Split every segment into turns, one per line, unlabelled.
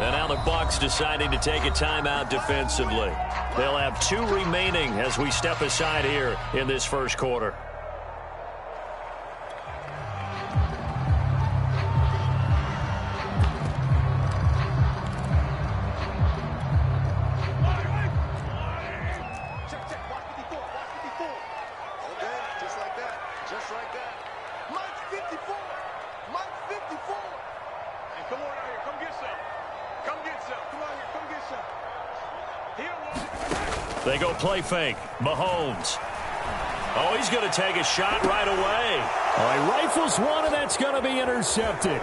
And now the Bucs deciding to take a timeout defensively. They'll have 2 remaining as we step aside here in this first quarter. They go play fake. Mahomes. Oh, he's going to take a shot right away.
All right, rifles one, and that's going to be intercepted.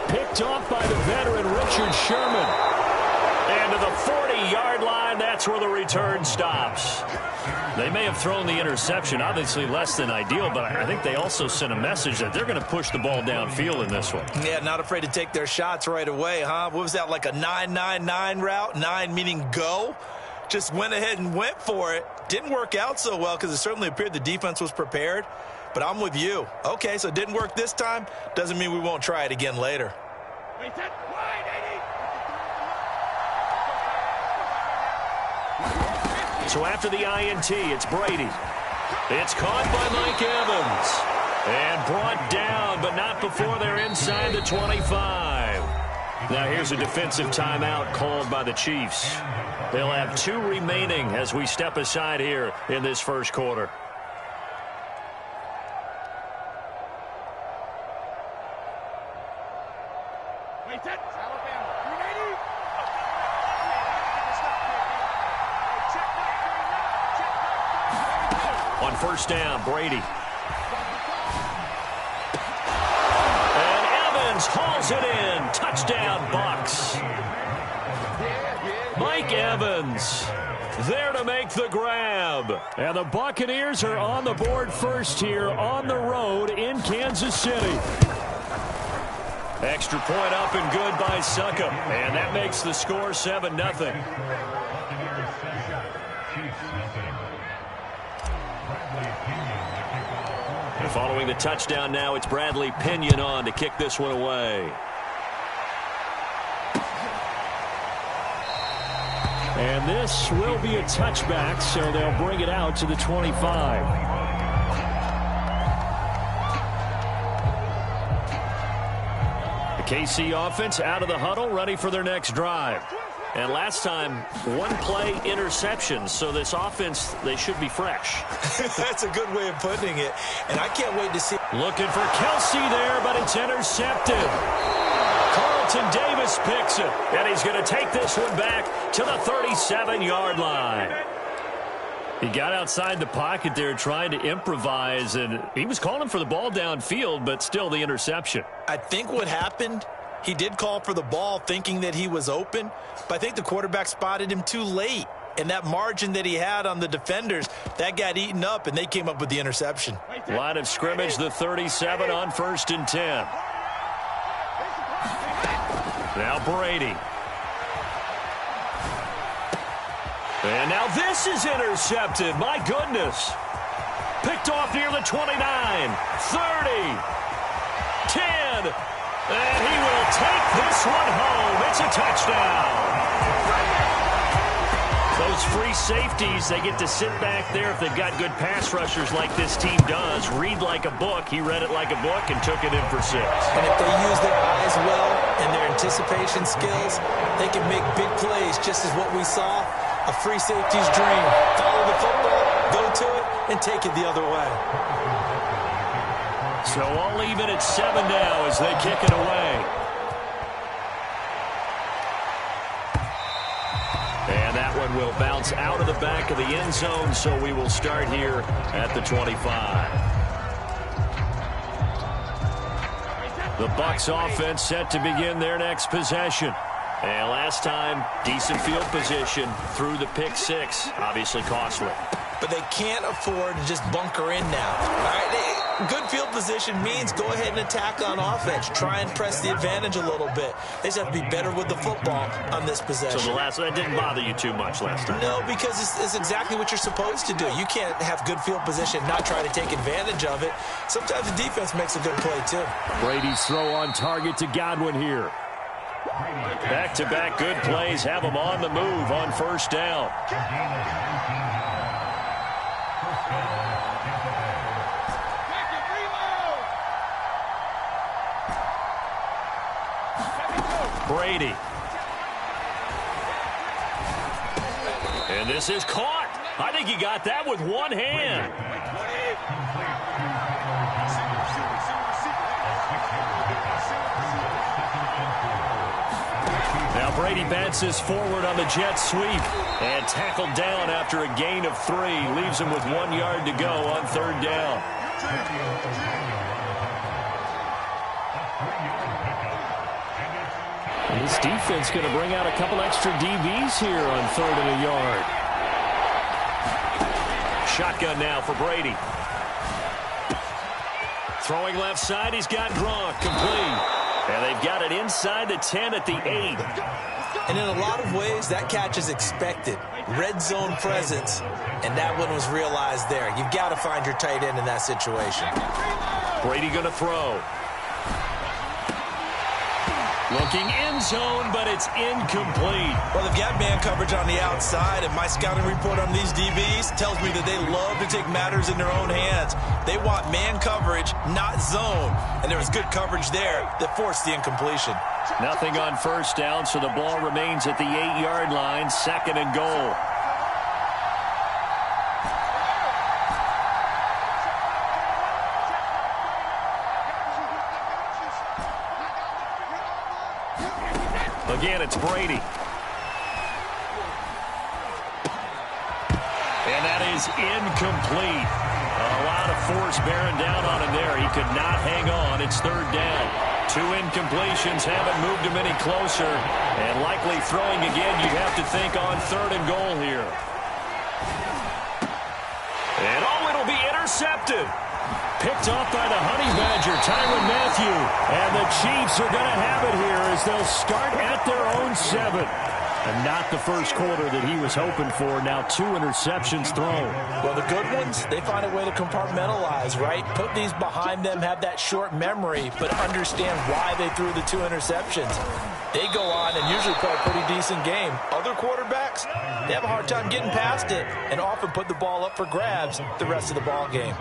Picked off by the veteran Richard Sherman.
And to the 40-yard line, that's where the return stops. They may have thrown the interception, obviously less than ideal, but I think they also sent a message that they're going to push the ball downfield in this one.
Yeah, not afraid to take their shots right away, huh? What was that, like a 9-9-9 route? 9 meaning go? Just went ahead and went for it. Didn't work out so well because it certainly appeared the defense was prepared. But I'm with you. Okay, so it didn't work this time. Doesn't mean we won't try it again later.
So after the INT, it's Brady. It's caught by Mike Evans. And brought down, but not before they're inside the 25. Now here's a defensive timeout called by the Chiefs. They'll have 2 remaining as we step aside here in this first quarter. On first down, Brady. And Evans hauls it in. Touchdown, Bucs. Mike Evans there to make the grab.
And the Buccaneers are on the board first here on the road in Kansas City.
Extra point up and good by Succop. And that makes the score 7-0. And following the touchdown now, it's Bradley Pinion on to kick this one away.
And this will be a touchback, so they'll bring it out to the 25. The KC offense out of the huddle, ready for their next drive.
And last time, 1 play interception, so this offense, they should be fresh.
That's a good way of putting it, and I can't wait to see.
Looking for Kelsey there, but it's intercepted. Carlton Davis picks it, and he's going to take this one back to the 37-yard line. He got outside the pocket there trying to improvise, and he was calling for the ball downfield, but still the interception.
I think what happened, he did call for the ball thinking that he was open, but I think the quarterback spotted him too late. And that margin that he had on the defenders, that got eaten up, and they came up with the interception.
Line of scrimmage, the 37 on 1st and 10. Now Brady. And now this is intercepted. My goodness. Picked off near the 29, 30, 10. And he will take this one home. It's a touchdown. Those free safeties, they get to sit back there if they've got good pass rushers like this team does. Read like a book. He read it like a book and took it in for 6.
And if they use their eyes well and their anticipation skills, they can make big plays, just as what we saw. A free safety's dream. Follow the football, go to it, and take it the other way.
So all even at 7 now as they kick it away. And that one will bounce out of the back of the end zone, so we will start here at the 25. The Bucs offense set to begin their next possession. And last time, decent field position through the pick 6, obviously costly.
But they can't afford to just bunker in now. All right, good field position means go ahead and attack on offense. Try and press the advantage a little bit. They just have to be better with the football on this possession.
So that didn't bother you too much last time?
No, because it's exactly what you're supposed to do. You can't have good field position and not try to take advantage of it. Sometimes the defense makes a good play, too.
Brady's throw on target to Godwin here. Back-to-back good plays have them on the move on first down. Brady. And this is caught. I think he got that with one hand. Now Brady bounces forward on the jet sweep and tackled down after a gain of 3. Leaves him with 1 yard to go on third down. This defense going to bring out a couple extra DBs here on 3rd and a yard. Shotgun now for Brady. Throwing left side, he's got Gronk complete. And they've got it inside the 10 at the 8.
And in a lot of ways, that catch is expected. Red zone presence, and that one was realized there. You've got to find your tight end in that situation.
Brady going to throw. Looking end zone, but it's incomplete.
Well, they've got man coverage on the outside, and my scouting report on these DBs tells me that they love to take matters in their own hands. They want man coverage, not zone. And there was good coverage there that forced the incompletion.
Nothing on first down, so the ball remains at the 8-yard line, 2nd and goal. Again, it's Brady. And that is incomplete. A lot of force bearing down on him there. He could not hang on. It's 3rd down. 2 incompletions haven't moved him any closer. And likely throwing again, you have to think on 3rd and goal here. And it'll be intercepted. Picked off by the Honey Badger, Tyrann Mathieu. And the Chiefs are going to have it here as they'll start at their own 7. And not the first quarter that he was hoping for. Now 2 interceptions thrown.
Well, the good ones, they find a way to compartmentalize, right? Put these behind them, have that short memory, but understand why they threw the 2 interceptions. They go on and usually play a pretty decent game. Other quarterbacks, they have a hard time getting past it and often put the ball up for grabs the rest of the ball game.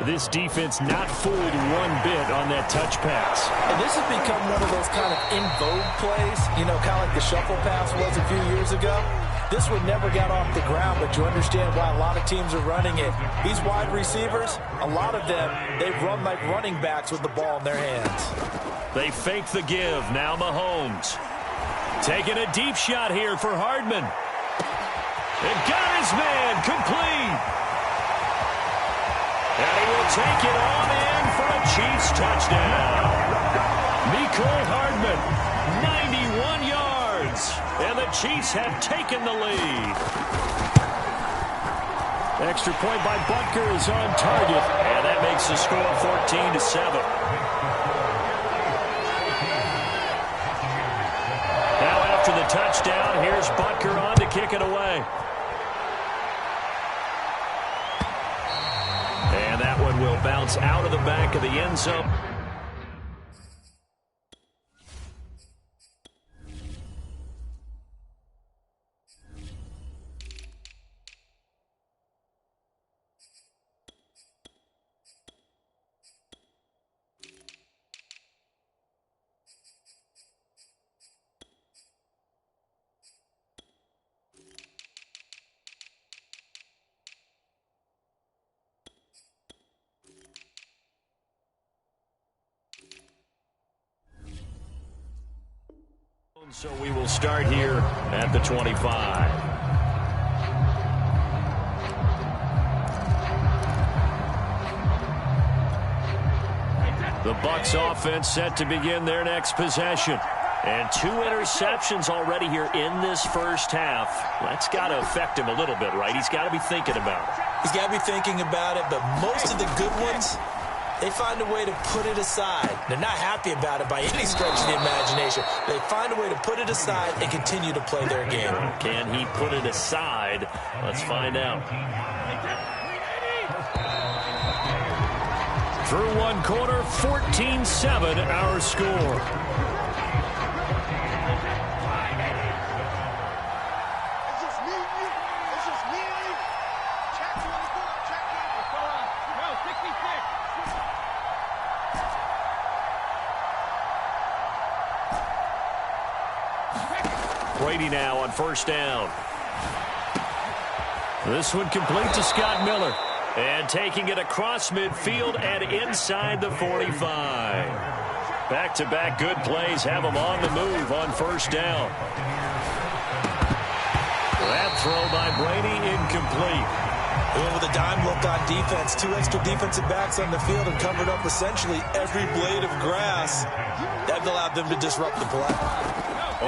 This defense not fooled one bit on that touch pass.
And this has become one of those kind of in vogue plays, you know, kind of like the shuffle pass was a few years ago. This one never got off the ground, but you understand why a lot of teams are running it. These wide receivers, a lot of them, they run like running backs with the ball in their hands.
They fake the give. Now Mahomes. Taking a deep shot here for Hardman. And got his man complete. And he will take it on in for a Chiefs touchdown. Mecole Hardman, 91 yards. And the Chiefs have taken the lead. Extra point by Butker is on target. And that makes the score 14-7. Now after the touchdown, here's Butker on to kick it away. And that one will bounce out of the back of the end zone. So we will start here at the 25. The Bucs offense set to begin their next possession. And 2 interceptions already here in this first half. That's got to affect him a little bit, right? He's got to be thinking about it.
He's got to be thinking about it, but most of the good ones, they find a way to put it aside. They're not happy about it by any stretch of the imagination. They find a way to put it aside and continue to play their game.
Can he put it aside? Let's find out. Through one quarter, 14-7 our score.
Brady now on first down. This one complete to Scott Miller. And taking it across midfield and inside the 45. Back-to-back good plays have him on the move on first down. That throw by Brady incomplete.
Well, with a dime look on defense, 2 extra defensive backs on the field and covered up essentially every blade of grass. That allowed them to disrupt the play.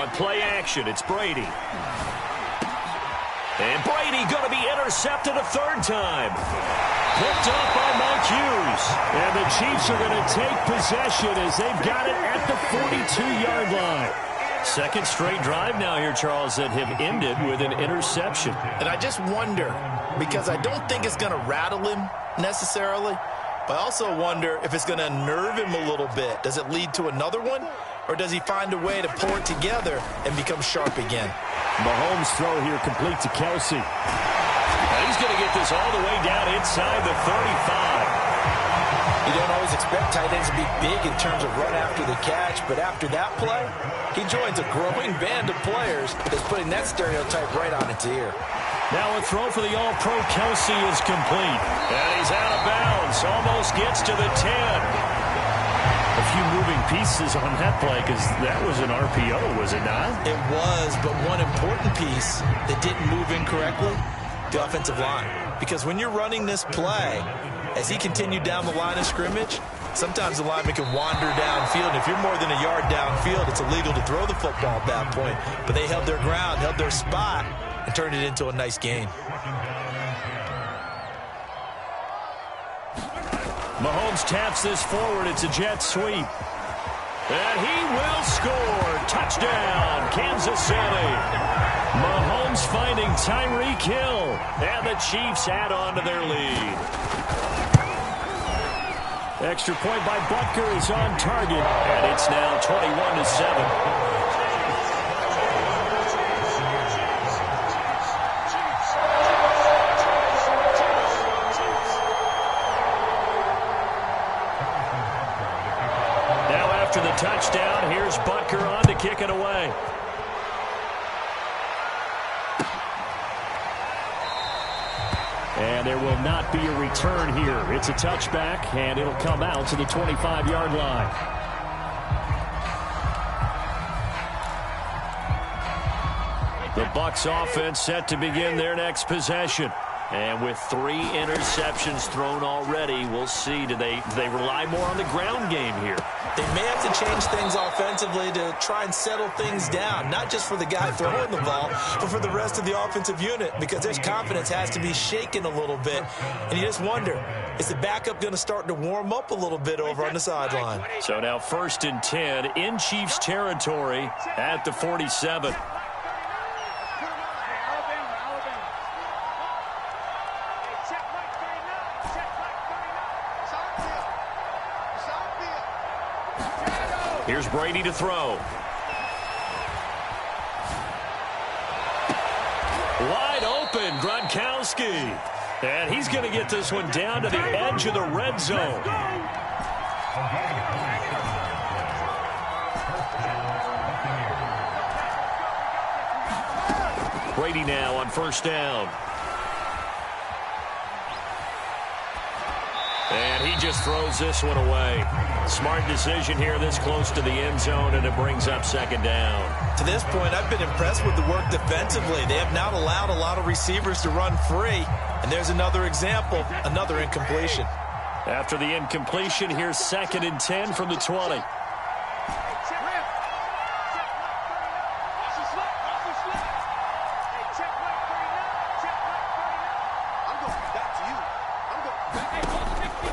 On play action, it's Brady. And Brady going to be intercepted a third time. Picked up by Mike Hughes. And the Chiefs are going to take possession as they've got it at the 42-yard line. Second straight drive now here, Charles, that have ended with an interception.
And I just wonder, because I don't think it's going to rattle him necessarily, but I also wonder if it's going to unnerve him a little bit. Does it lead to another one? Or does he find a way to pull it together and become sharp again?
Mahomes' throw here complete to Kelsey.
And he's going to get this all the way down inside the 35.
You don't always expect tight ends to be big in terms of run after the catch, but after that play, he joins a growing band of players that's putting that stereotype right on its ear.
Now a throw for the All-Pro Kelsey is complete. And he's out of bounds. Almost gets to the 10.
A few moving pieces on that play because that was an RPO, was it not?
It was, but one important piece that didn't move incorrectly, the offensive line. Because when you're running this play, as he continued down the line of scrimmage, sometimes the lineman can wander downfield. If you're more than a yard downfield, it's illegal to throw the football at that point. But they held their ground, held their spot, and turned it into a nice gain.
Mahomes taps this forward. It's a jet sweep. And he will score. Touchdown, Kansas City. Mahomes finding Tyreek Hill. And the Chiefs add on to their lead. Extra point by Butker is on target. And it's now 21-7. After the touchdown, here's Butker on to kick it away.
And there will not be a return here. It's a touchback, and it'll come out to the 25-yard line.
The Bucs offense set to begin their next possession. And with 3 interceptions thrown already, we'll see. Do they rely more on the ground game here?
They may have to change things offensively to try and settle things down, not just for the guy throwing the ball, but for the rest of the offensive unit, because their confidence has to be shaken a little bit. And you just wonder, is the backup going to start to warm up a little bit over on the sideline?
So now 1st and 10 in Chiefs territory at the 47. Here's Brady to throw. Wide open, Gronkowski. And he's going to get this one down to the edge of the red zone. Brady now on first down. And he just throws this one away. Smart decision here this close to the end zone, and it brings up 2nd down.
To this point, I've been impressed with the work defensively. They have not allowed a lot of receivers to run free. And there's another example, another incompletion.
After the incompletion, here's 2nd and 10 from the 20.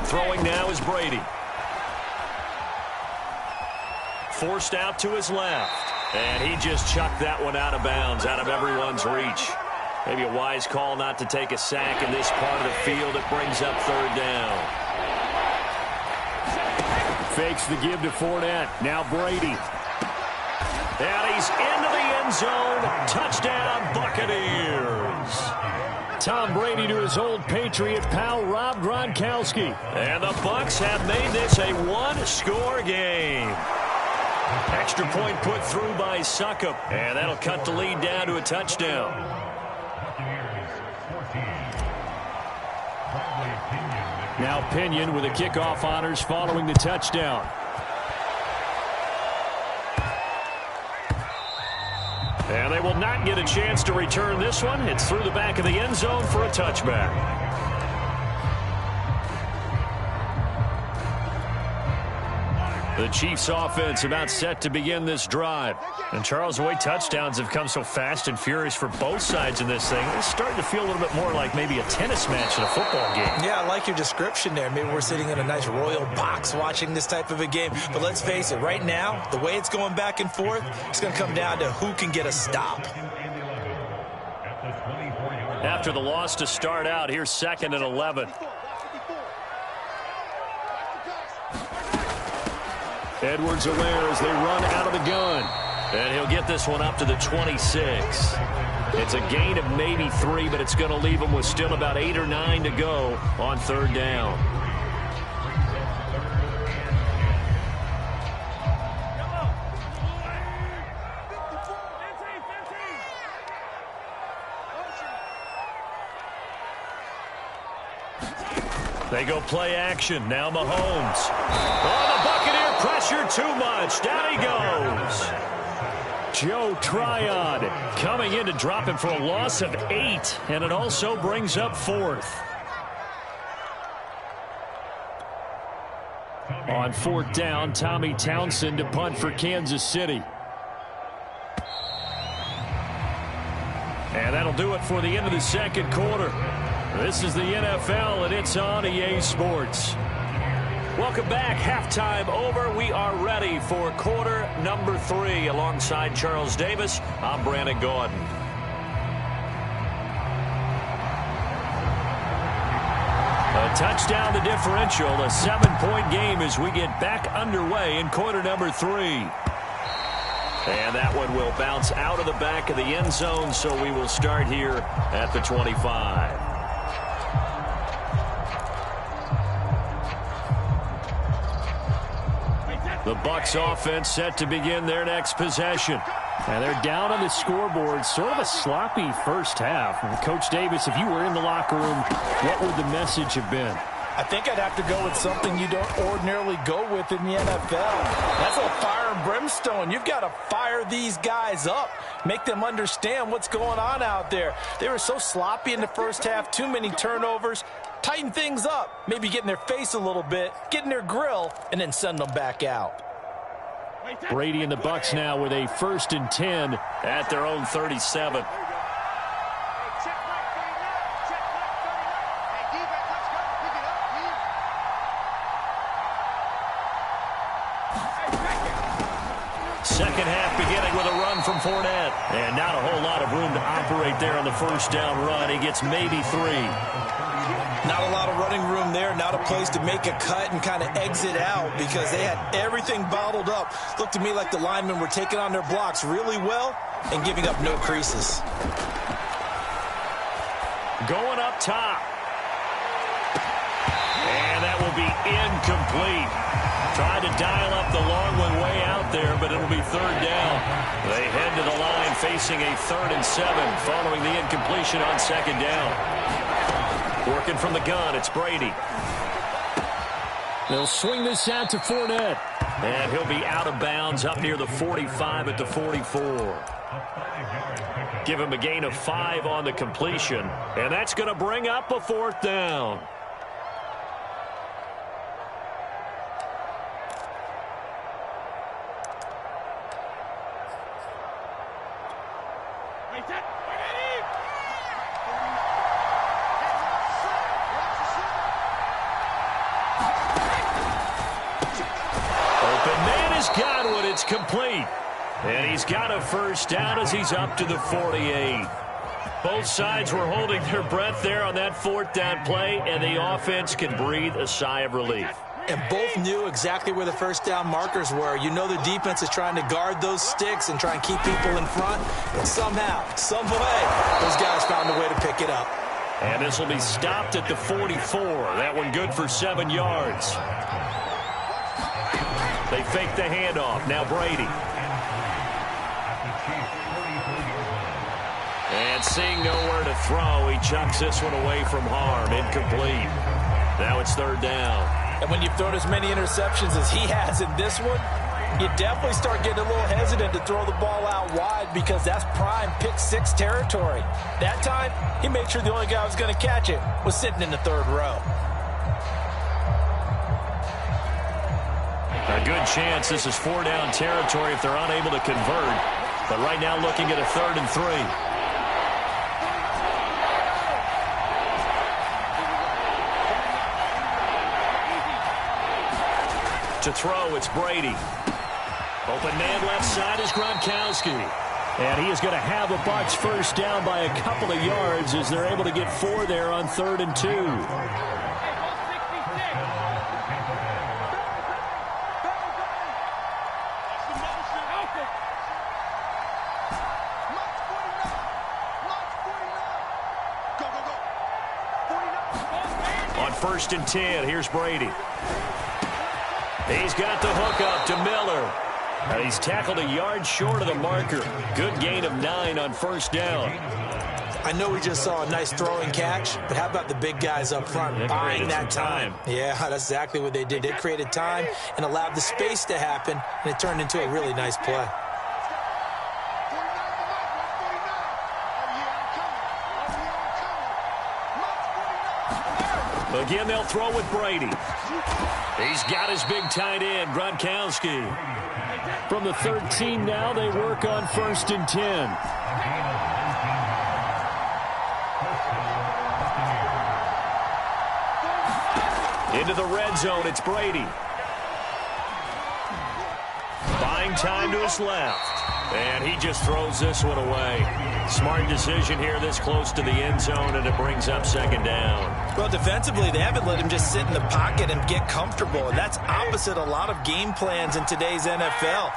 Throwing now is Brady. Forced out to his left. And he just chucked that one out of bounds, out of everyone's reach. Maybe a wise call not to take a sack in this part of the field. It brings up 3rd down.
Fakes the give to Fournette. Now Brady.
And he's into the end zone. Touchdown, Buccaneers.
Tom Brady to his old Patriot pal, Rob Gronkowski.
And the Bucs have made this a 1-score game. Extra point put through by Succop, and that'll cut the lead down to a touchdown.
Now Pinion with the kickoff honors following the touchdown.
And they will not get a chance to return this one. It's through the back of the end zone for a touchback. The Chiefs offense about set to begin this drive. And Charles, the way touchdowns have come so fast and furious for both sides in this thing, it's starting to feel a little bit more like maybe a tennis match in a football game.
Yeah, I like your description there. Maybe we're sitting in a nice royal box watching this type of a game. But let's face it, right now, the way it's going back and forth, it's going to come down to who can get a stop.
After the loss to start out, here's 2nd and 11.
Edwards aware as they run out of the gun.
And he'll get this one up to the 26. It's a gain of maybe 3, but it's going to leave him with still about 8 or 9 to go on 3rd down. They go play action. Now Mahomes. Oh, the Buccaneer pressure too much. Down he goes.
Joe Tryon coming in to drop him for a loss of 8. And it also brings up 4th. On 4th down, Tommy Townsend to punt for Kansas City. And that'll do it for the end of the 2nd quarter. This is the NFL, and it's on EA Sports. Welcome back. Halftime over. We are ready for quarter number 3. Alongside Charles Davis, I'm Brandon Gordon. A touchdown the differential. A 7-point game as we get back underway in quarter number 3. And that one will bounce out of the back of the end zone, so we will start here at the 25. The Bucs offense set to begin their next possession. And they're down on the scoreboard. Sort of a sloppy first half. And Coach Davis, if you were in the locker room, what would the message have been?
I think I'd have to go with something you don't ordinarily go with in the NFL. That's a fire and brimstone. You've got to fire these guys up. Make them understand what's going on out there. They were so sloppy in the first half. Too many turnovers. Tighten things up. Maybe get in their face a little bit. Get in their grill. And then send them back out.
Brady and the Bucs now with a 1st and 10
at their own 37. Second half beginning with a run from Fournette. And not a whole lot of room to operate there on the first down run. He gets maybe 3.
Not a lot of running room there. Not a place to make a cut and kind of exit out because they had everything bottled up. Looked to me like the linemen were taking on their blocks really well and giving up no creases.
Going up top. And that will be incomplete. Tried to dial up the long one way out there, but it'll be 3rd down. They head to the line facing a 3rd and 7 following the incompletion on 2nd down. Working from the gun, it's Brady.
They'll swing this out to Fournette.
And he'll be out of bounds up near the 45 at the 44. Give him a gain of 5 on the completion. And that's going to bring up a 4th down. It's complete. And he's got a 1st down as he's up to the 48. Both sides were holding their breath there on that 4th down play, and the offense can breathe a sigh of relief.
And both knew exactly where the 1st down markers were. You know the defense is trying to guard those sticks and try and keep people in front. But somehow, some way, those guys found a way to pick it up.
And this will be stopped at the 44. That one good for 7 yards. They fake the handoff. Now Brady. And seeing nowhere to throw, he chucks this one away from harm. Incomplete. Now it's third down.
And when you've thrown as many interceptions as he has in this one, you definitely start getting a little hesitant to throw the ball out wide because that's prime pick six territory. That time, he made sure the only guy who was going to catch it was sitting in the third row.
A good chance this is four-down territory if they're unable to convert. But right now looking at a 3rd and 3. To throw, it's Brady. Open man left side is Gronkowski.
And he is going to have the Bucs first down by a couple of yards as they're able to get 4 there on 3rd and 2.
On 1st and 10, here's Brady. He's got the hook up to Miller. And he's tackled a yard short of the marker. Good gain of 9 on 1st down.
I know we just saw a nice throwing catch, but how about the big guys up front buying that time? Yeah, that's exactly what they did. They created time and allowed the space to happen, and it turned into a really nice play.
Again, they'll throw with Brady. He's got his big tight end, Gronkowski.
From the 13 now, they work on 1st and 10.
Into the red zone, it's Brady. Buying time to his left. And he just throws this one away. Smart decision here this close to the end zone, and it brings up 2nd down.
Well, defensively, they haven't let him just sit in the pocket and get comfortable, and that's opposite a lot of game plans in today's NFL.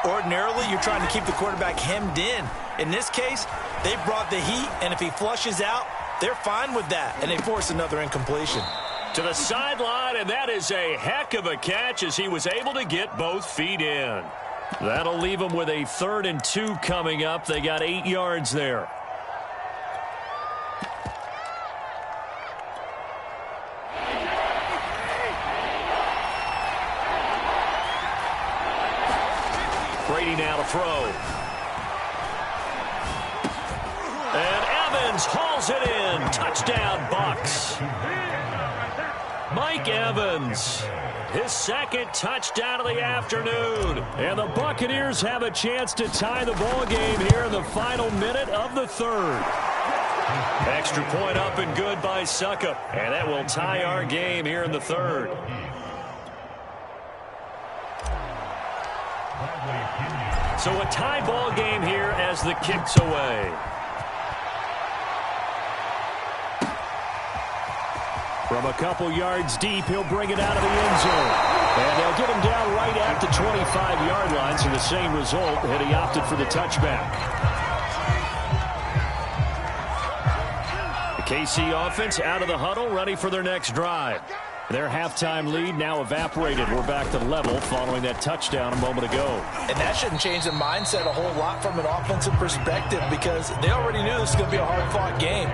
Ordinarily, you're trying to keep the quarterback hemmed in. In this case, they brought the heat, and if he flushes out, they're fine with that, and they force another incompletion.
To the sideline, and that is a heck of a catch as he was able to get both feet in. That'll leave them with a 3rd and 2 coming up. They got 8 yards there. Brady now to throw. And Evans hauls it in. Touchdown, Bucs. Mike Evans, his 2nd touchdown of the afternoon. And the Buccaneers have a chance to tie the ball game here in the final minute of the 3rd. Extra point up and good by Suckup. And that will tie our game here in the 3rd. So a tie ball game here as the kick's away.
From a couple yards deep, he'll bring it out of the end zone. And they'll get him down right at the 25-yard line, so the same result had he opted for the touchback. The KC offense out of the huddle, ready for their next drive. Their halftime lead now evaporated. We're back to level following that touchdown a moment ago.
And that shouldn't change the mindset a whole lot from an offensive perspective because they already knew this was going to be a hard-fought game.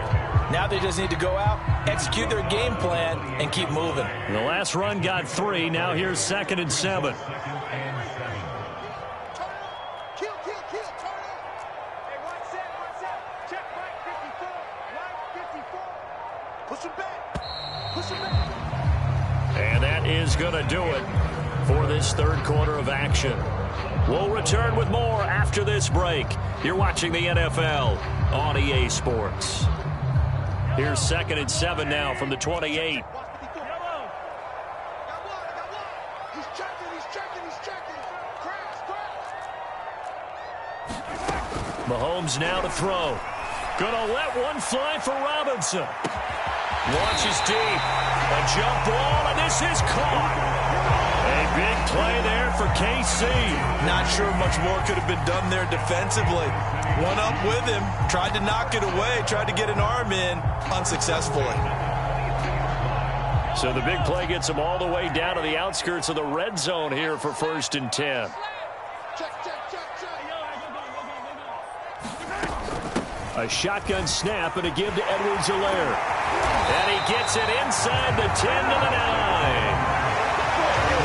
Now they just need to go out, execute their game plan, and keep moving.
The last run got 3. Now here's 2nd and 7. And that is going to do it for this 3rd quarter of action. We'll return with more after this break. You're watching the NFL on EA Sports. Here's 2nd and 7 now from the 28. Mahomes now to throw. Gonna let one fly for Robinson. Launches deep. A jump ball, and this is caught. A big play there for KC.
Not sure much more could have been done there defensively. One up with him, tried to knock it away, tried to get an arm in, unsuccessfully.
So the big play gets them all the way down to the outskirts of the red zone here for 1st and 10. A shotgun snap and a give to Edwards-Helaire. And he gets it inside the 10 to the 9.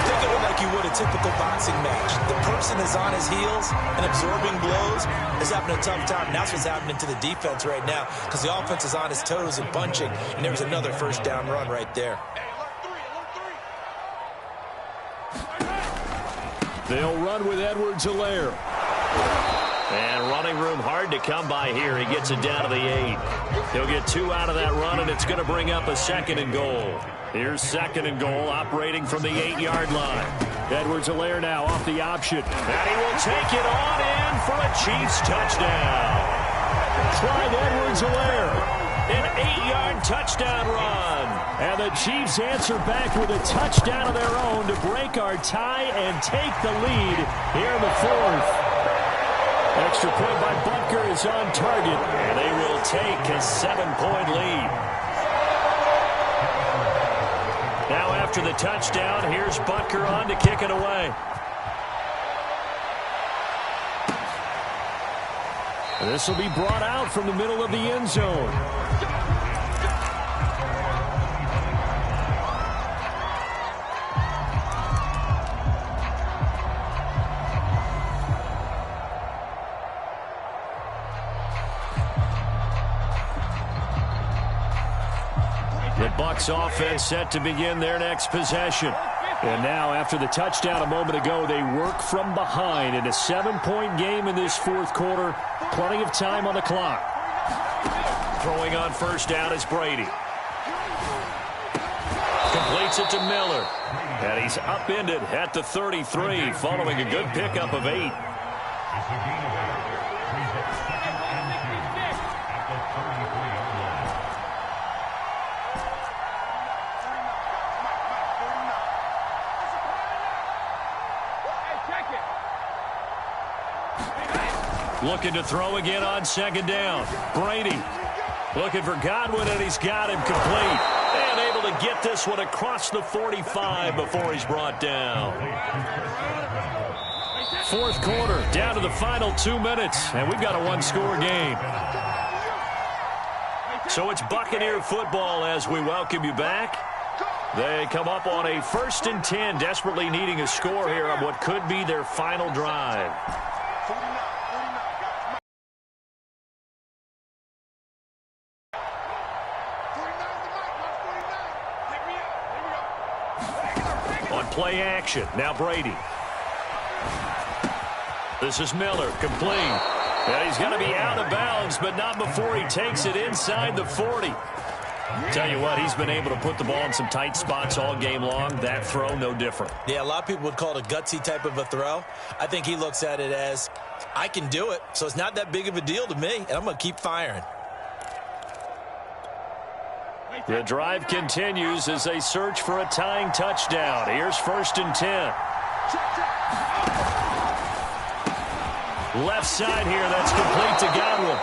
Think of it like you would a typical boxing match. The person is on his heels and absorbing blows, is having a tough time. And that's what's happening to the defense right now because the offense is on his toes and punching, and there was another first down run right there.
They'll run with Edwards-Helaire. And running room hard to come by here. He gets it down to the 8. He'll get 2 out of that run, and it's going to bring up a 2nd and goal. Here's 2nd and goal, operating from the 8-yard line. Edwards-Helaire now off the option. And he will take it on in for a Chiefs touchdown. Clyde Edwards-Helaire, an 8-yard touchdown run. And the Chiefs answer back with a touchdown of their own to break our tie and take the lead here in the 4th. Extra point by Butker is on target, and they will take a 7-point lead. Now after the touchdown, here's Butker on to kick it away. This will be brought out from the middle of the end zone. The Bucs offense set to begin their next possession. And now, after the touchdown a moment ago, they work from behind in a 7-point game in this 4th quarter. Plenty of time on the clock. Throwing on first down is Brady. Completes it to Miller. And he's upended at the 33, following a good pickup of 8. Looking to throw again on 2nd down. Brady looking for Godwin, and he's got him complete. And able to get this one across the 45 before he's brought down. 4th quarter, down to the final 2 minutes, and we've got a 1-score game. So it's Buccaneer football as we welcome you back. They come up on a 1st and 10, desperately needing a score here on what could be their final drive. Play action. Now Brady. This is Miller, complete. And he's going to be out of bounds, but not before he takes it inside the 40. Tell you what, he's been able to put the ball in some tight spots all game long. That throw, no different.
Yeah, a lot of people would call it a gutsy type of a throw. I think he looks at it as, I can do it, so it's not that big of a deal to me, and I'm going to keep firing.
The drive continues as they search for a tying touchdown. Here's 1st and 10. Left side here, that's complete to Godwin.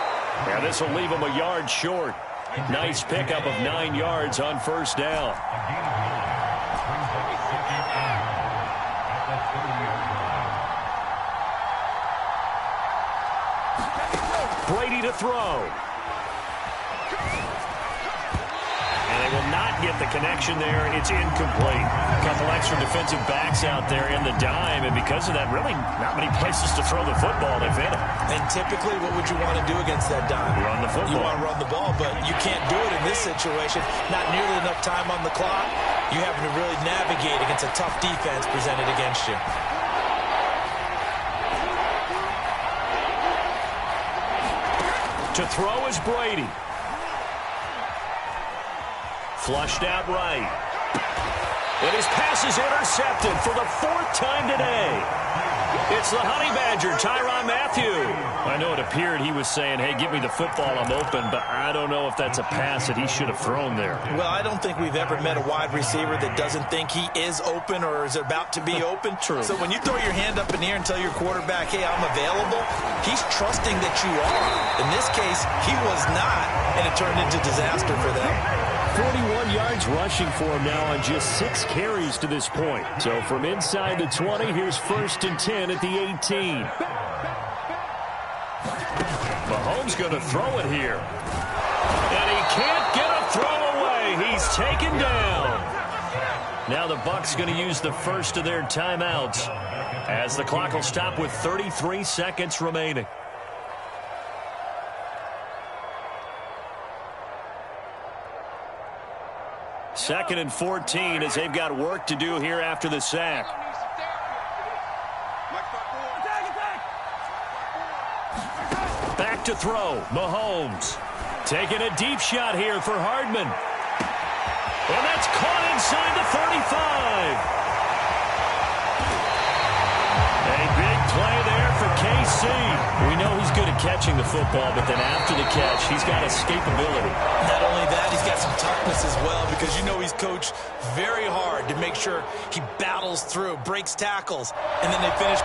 And this will leave him a yard short. Nice pickup of 9 yards on 1st down. Brady to throw. They will not get the connection there. It's incomplete. A couple extra defensive backs out there in the dime, and because of that, really not many places to throw the football. They've hit them.
And typically, what would you want to do against that dime?
Run the football.
You want to run the ball, but you can't do it in this situation. Not nearly enough time on the clock. You having to really navigate against a tough defense presented against you.
To throw is Brady. Flushed out right. And his pass is intercepted for the 4th time today. It's the Honey Badger, Tyrann Mathieu. I know it appeared he was saying, hey, give me the football, I'm open, but I don't know if that's a pass that he should have thrown there.
Well, I don't think we've ever met a wide receiver that doesn't think he is open or is about to be open.
True.
So when you throw your hand up in the air and tell your quarterback, hey, I'm available, he's trusting that you are. In this case, he was not, and it turned into disaster for them.
41 yards rushing for him now on just 6 carries to this point. So from inside the 20, here's 1st and 10 at the 18. Mahomes going to throw it here. And he can't get a throw away. He's taken down. Now the Bucs going to use the first of their timeouts as the clock will stop with 33 seconds remaining. Second and 14 as they've got work to do here after the sack. Back to throw, Mahomes. Taking a deep shot here for Hardman. And that's caught inside the 35. A big play there for KC. We know he's good at catching the football, but then after the catch, he's got escapability.
Not only that, he's got some toughness as well, because you know he's coached very hard to make sure he battles through, breaks tackles, and then they finish.